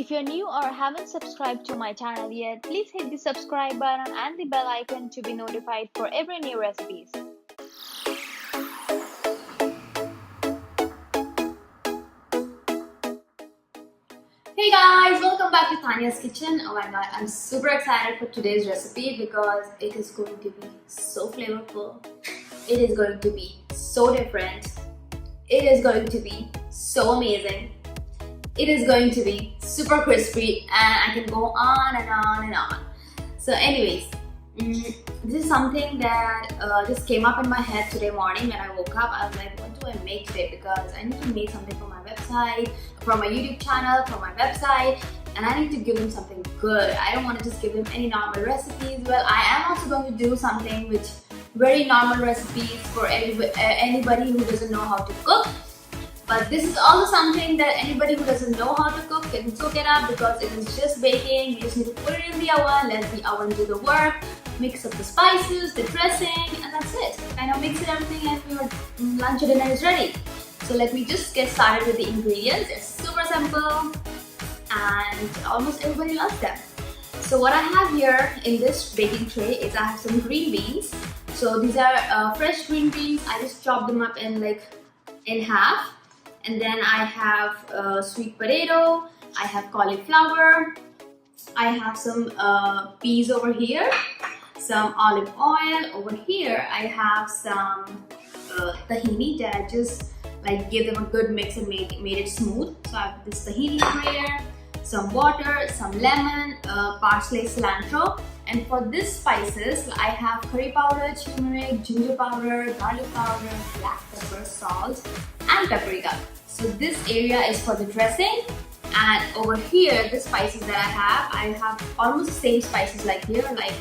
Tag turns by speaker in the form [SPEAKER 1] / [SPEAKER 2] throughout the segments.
[SPEAKER 1] If you're new or haven't subscribed to my channel yet, please hit the subscribe button and the bell icon to be notified for every new recipes.
[SPEAKER 2] Hey guys, welcome back to Tanya's Kitchen. Oh my god, I'm super excited for today's recipe because it is going to be so flavorful. It is going to be so different. It is going to be so amazing. It is going to be super crispy, and I can go on and on and on. So anyways, this is something that just came up in my head today morning when I woke up. I was like, what do I make today? Because I need to make something for my website, for my YouTube channel, for my website, and I need to give them something good. I don't want to just give them any normal recipes. Well, I am also going to do something which very normal recipes for anybody who doesn't know how to cook. But this is also something that anybody who doesn't know how to cook can cook it up, because it is just baking. You just need to put it in the oven, let the oven do the work, mix up the spices, the dressing, and that's it. Kind of mix it everything and your lunch or dinner is ready. So let me just get started with the ingredients. It's super simple and almost everybody loves them. So what I have here in this baking tray is I have some green beans. So these are fresh green beans. I just chopped them up in half. And then I have sweet potato, I have cauliflower, I have some peas over here, some olive oil. Over here I have some tahini that I just gave them a good mix and made it smooth. So I have this tahini over here, some water, some lemon, parsley, cilantro. And for these spices, I have curry powder, turmeric, ginger powder, garlic powder, black pepper, salt, and paprika. So this area is for the dressing, and over here, the spices that I have almost the same spices like here, like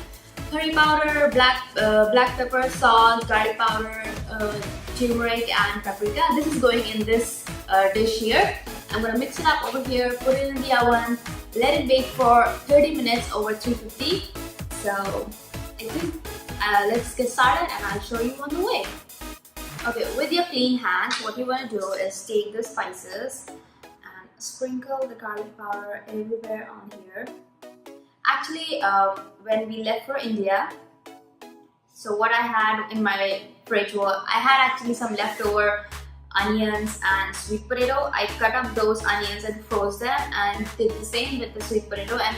[SPEAKER 2] curry powder, black pepper, salt, garlic powder, turmeric, and paprika. This is going in this dish here. I'm gonna mix it up over here, put it in the oven, let it bake for 30 minutes over 350. So I think let's get started and I'll show you on the way. Okay, with your clean hands, what you want to do is take the spices and sprinkle the garlic powder everywhere on here. Actually, when we left for India, so what I had in my fridge was, I had actually some leftover onions and sweet potato. I cut up those onions and froze them, and did the same with the sweet potato. And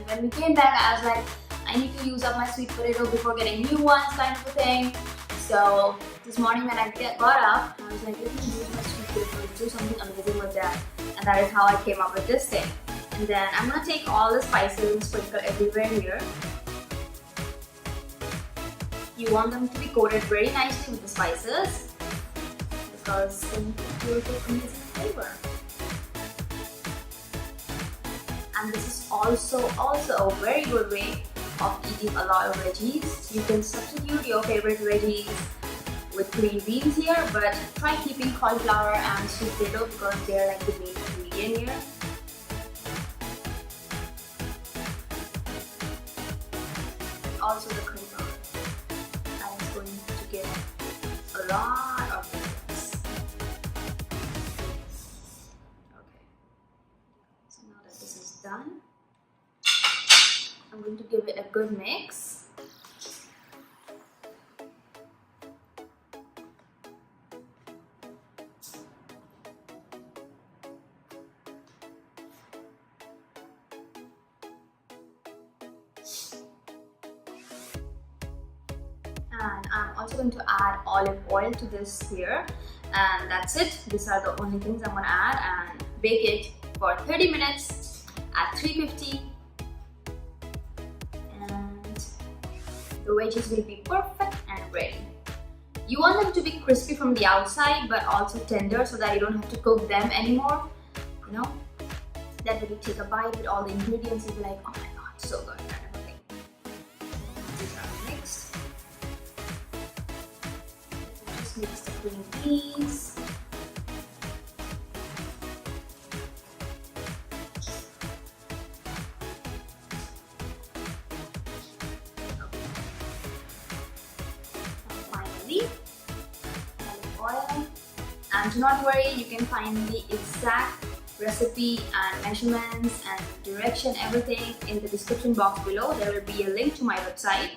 [SPEAKER 2] when we came back, I was like, I need to use up my sweet potato before getting new ones, kind of a thing. So this morning when I got up, I was like, let me use my sweet potato, do something amazing with that. And that is how I came up with this thing. And then I'm gonna take all the spices and sprinkle everywhere here. You want them to be coated very nicely with the spices, because then you'll get amazing flavor. And this is also a very good way of eating a lot of veggies. You can substitute your favorite veggies with green beans here, but try keeping cauliflower and sweet potato because they're like the main ingredient here. Also the curry powder. That is going to give a lot of flavors. Okay. So now that this is done, I'm going to give it a good mix. And I'm also going to add olive oil to this here, and that's it. These are the only things I'm going to add, and bake it for 30 minutes at 350. The veggies will be perfect and ready. You want them to be crispy from the outside but also tender, so that you don't have to cook them anymore. You know, that when you take a bite with all the ingredients, you'll be like, oh my god, so good, kind of a thing. These are mixed. Just mix the green peas. Olive oil, and do not worry, you can find the exact recipe and measurements and direction, everything in the description box below. There will be a link to my website.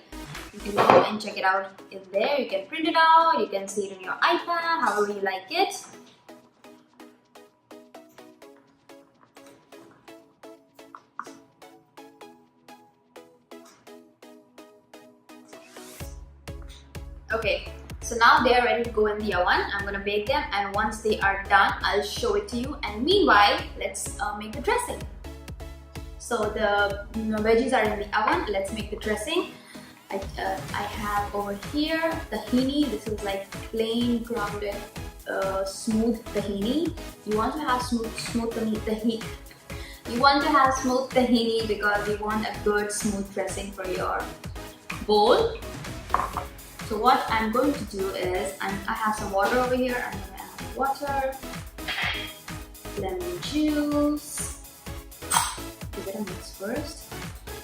[SPEAKER 2] You can go and check it out in there. You can print it out, you can see it on your iPad, however you like it. Okay, so now they are ready to go in the oven. I'm gonna bake them, and once they are done, I'll show it to you. And meanwhile, let's make the dressing. So the veggies are in the oven. Let's make the dressing. I have over here tahini. This is like plain grounded, smooth tahini. You want to have smooth tahini. You want to have smooth tahini because you want a good smooth dressing for your bowl. So what I'm going to do is, I have some water over here. I'm going to add water, lemon juice, give it a mix first.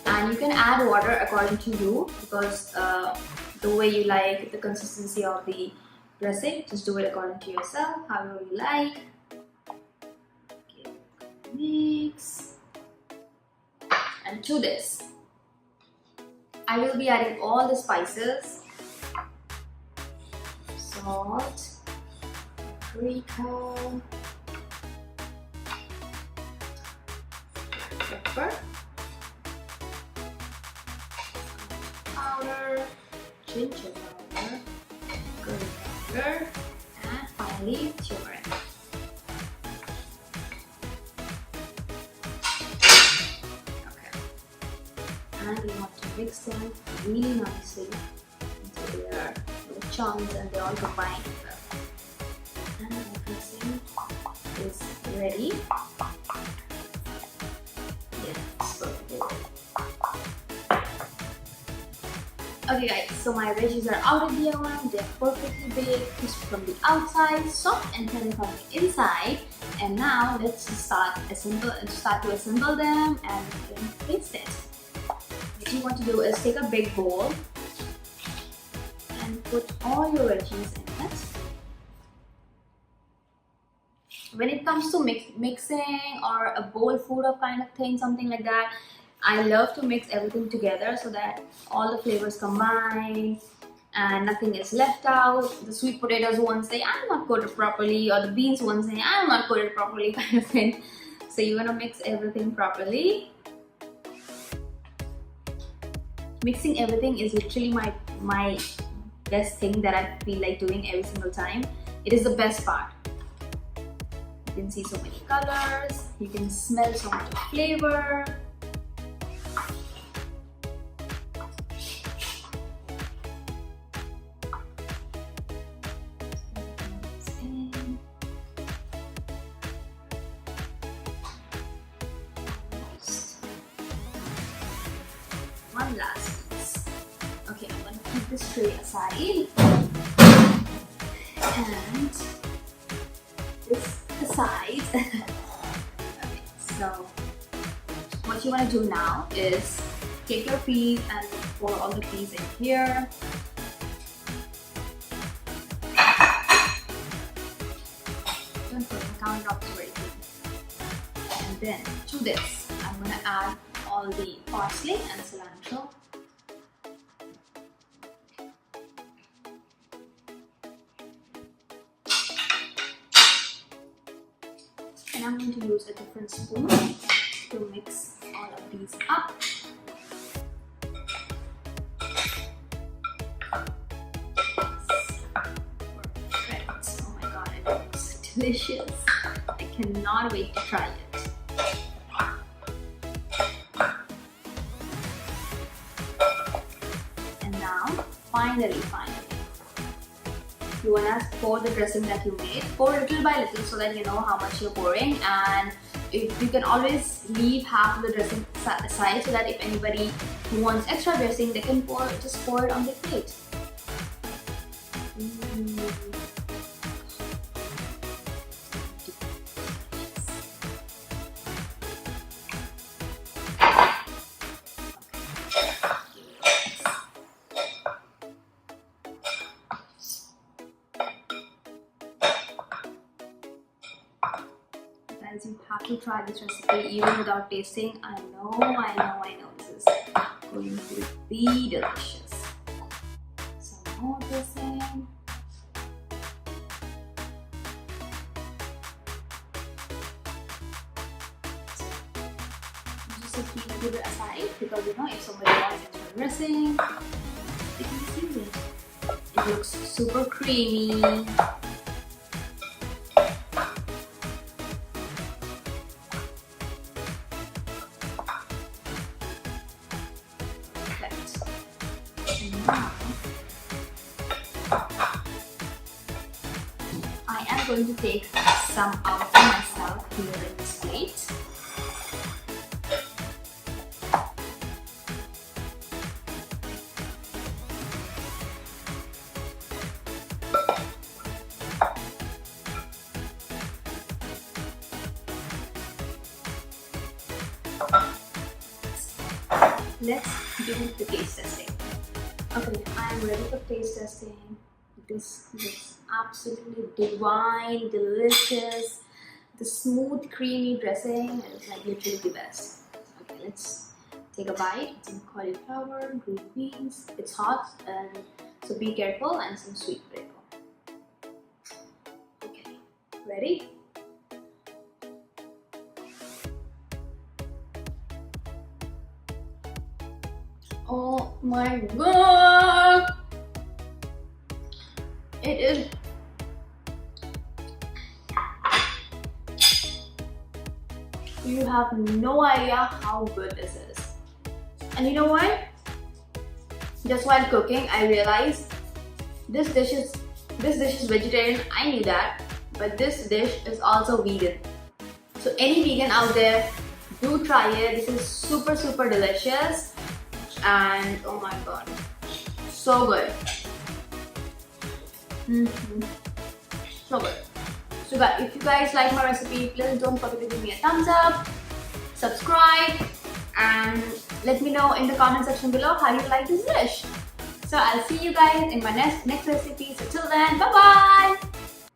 [SPEAKER 2] And you can add water according to you, because the way you like the consistency of the dressing, just do it according to yourself, however you like. Give it a mix. And to this, I will be adding all the spices. Salt, paprika, pepper, powder, ginger powder, curry powder, and finally turmeric. Okay, and we want to mix them really nicely until they are little chunks and they all combine. And the dressing is ready. Yes, perfectly ready. Okay guys, so my veggies are out of the oven. They are perfectly baked, crispy from the outside, soft and tender from the inside. And now let's start to assemble them and taste it. What you want to do is take a big bowl and put all your veggies in it. When it comes to mixing or a bowl food of kind of thing, something like that, I love to mix everything together so that all the flavors combine and nothing is left out. The sweet potatoes one say I'm not coated properly, or the beans one say I'm not coated properly, kind of thing. So you want to mix everything properly. Mixing everything is literally my best thing that I feel like doing every single time. It is the best part. You can see so many colors, you can smell so much of flavor. One last piece. Okay, I'm going to keep this tray aside and this aside. Okay, so what you want to do now is take your peas and pour all the peas in here. Don't put the counter is very clean. And then to this, I'm going to add all the parsley and cilantro. And I'm going to use a different spoon to mix all of these up. Perfect. Oh my god, it looks delicious. I cannot wait to try it. Finally, you want to pour the dressing that you made. Pour little by little so that you know how much you're pouring, and you can always leave half of the dressing aside so that if anybody who wants extra dressing, they can just pour it on the plate. guys, you have to try this recipe even without tasting. I know this is going to be delicious. Some more dressing. Just keep it aside because you know if somebody wants extra dressing, they can just use it. It looks super creamy. I am going to take some out for myself here in this plate. Let's do the taste testing. Okay, I am ready for taste testing. This looks absolutely divine, delicious. The smooth, creamy dressing is like literally the best. Okay, let's take a bite. Some cauliflower, green beans. It's hot, and so be careful, and some sweet potato. Okay, ready? Oh my god! It is you have no idea how good this is. And you know what? Just while cooking, I realized this dish is vegetarian. I knew that, but this dish is also vegan. So any vegan out there, do try it. This is super delicious. And oh my god, so good. So good. So guys, if you guys like my recipe, please don't forget to give me a thumbs up, subscribe, and let me know in the comment section below how you like this dish. So I'll see you guys in my next recipe. So till then, bye bye.